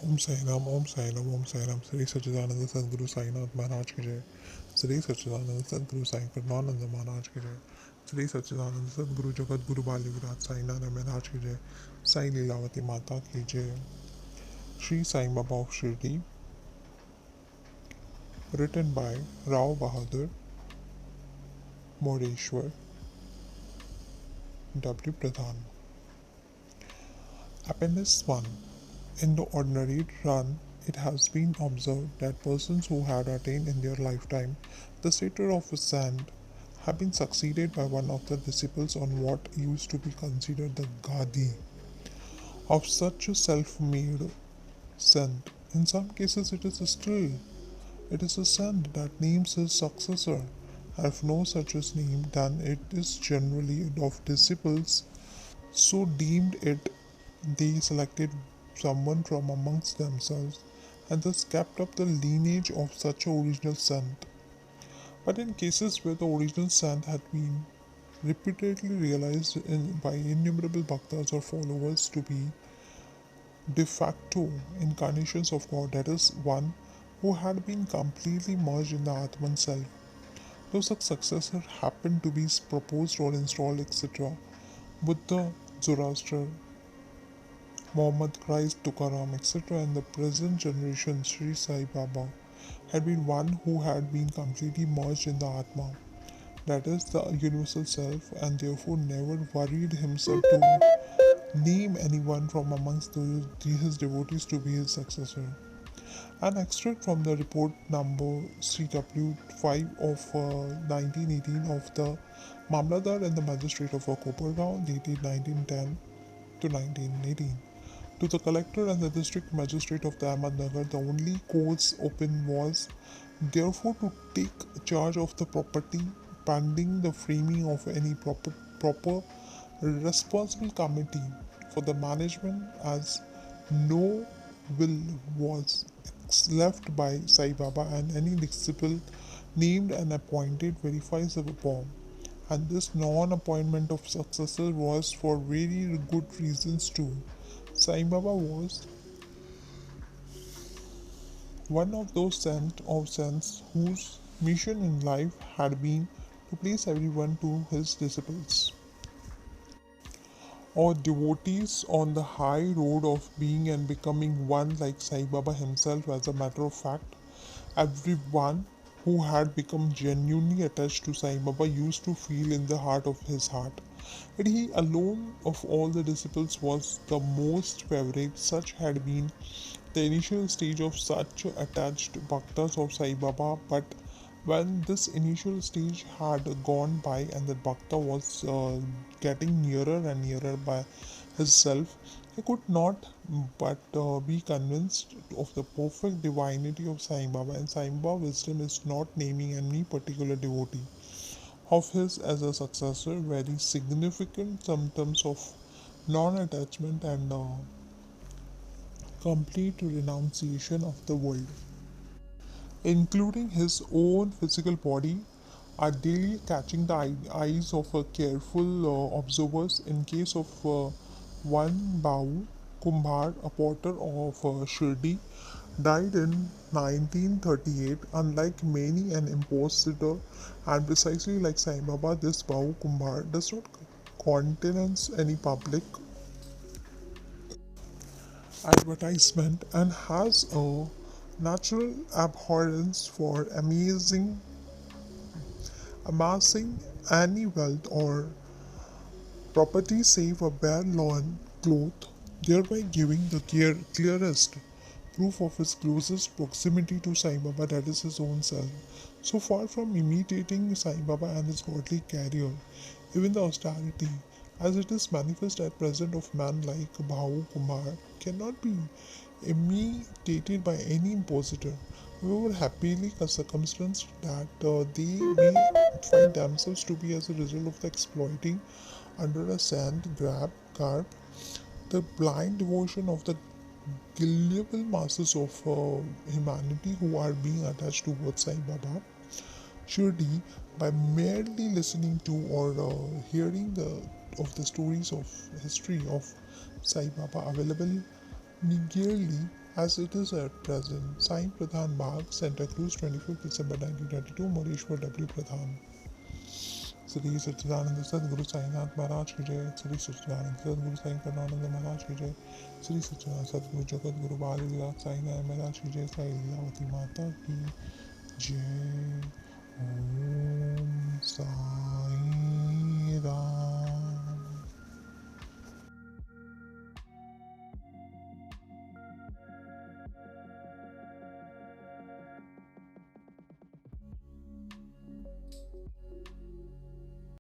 Om Sai Ram, Om Sai Ram. Shri Sachidananda Sadguru Sainath Maharaj ki Jai. Shri Sachidananda Sadguru Sai Pradhananda Maharaj ki Jai. Shri Sachidananda Sadguru Jagat Guru Bali Viraj Sainanda Maharaj ki Jai. Sai Leelavati Mata ki Jai. Shri Saibaba of Shirdi, written by Rao Bahadur, Moreshwar, W. Pradhan. Appendix 1. In the ordinary run, it has been observed that persons who had attained in their lifetime the stature of a saint have been succeeded by one of the disciples on what used to be considered the gadi of such a self-made saint. In some cases, it is a saint that names his successor. If no such is named, then it is generally of disciples so deemed it. They selected someone from amongst themselves and thus kept up the lineage of such a original saint. But in cases where the original saint had been repeatedly realized by innumerable bhaktas or followers to be de facto incarnations of God, that is, one who had been completely merged in the Atman self, though such successor happened to be proposed or installed, etc., Buddha, Zoroaster, Muhammad Christ, Tukaram, etc., and the present generation, Shri Saibaba, had been one who had been completely merged in the Atma, that is, the universal self, and therefore never worried himself to name anyone from amongst his devotees to be his successor. An extract from the report number CW5 of 1918 of the Mamladar and the Magistrate of Kopargaon, dated 1910 to 1918. To the collector and the district magistrate of the Ahmednagar, the only course open was therefore to take charge of the property pending the framing of any proper responsible committee for the management, as no will was left by Sai Baba, and any disciple named and appointed verifies the form. And this non-appointment of successor was for very good reasons too. Sai Baba was one of those saints whose mission in life had been to place everyone to his disciples, or devotees on the high road of being and becoming one like Sai Baba himself. As a matter of fact, everyone who had become genuinely attached to Sai Baba used to feel in the heart of his heart that he alone of all the disciples was the most favorite. Such had been the initial stage of such attached bhaktas of Sai Baba, but when this initial stage had gone by and the bhakta was getting nearer and nearer by himself, he could not but be convinced of the perfect divinity of Sai Baba. And Sai Baba wisdom is not naming any particular devotee of his as a successor, very significant symptoms of non-attachment and complete renunciation of the world, including his own physical body, are daily catching the eyes of careful observers. In case of one Bau Kumbhar, a potter of Shirdi, died in 1938. Unlike many an impostor, and precisely like Sai Baba, this Bau Kumbhar does not countenance any public advertisement and has a natural abhorrence for amassing any wealth or property save a bare loin cloth, thereby giving the clearest proof of his closest proximity to Sai Baba, that is his own self. So far from imitating Sai Baba and his godly career, even the austerity, as it is manifest at present of man like Bhau Kumar, cannot be imitated by any impositor. We were happily circumstanced that they may find themselves to be as a result of the exploiting under a sand garb the blind devotion of the gullible masses of humanity who are being attached towards Sai Baba Shirdi by merely listening to or hearing the stories of history of Sai Baba available meagerly as it is at present. Signed Pradhan Bagh, Santa Cruz, 25th December 1922, Mureshwar W. Pradhan. Shri सच्चिदानंद सदगुरु साईनाथ महाराज की जय। श्री सच्चिदानंद सदगुरु साई करुणानंद महाराज की जय। श्री सच्चिदानंद सदगुरु जगत गुरु बाल विलास साईनाथ महाराज की जय। साई लीलावती माता की जय। ओम साई राम।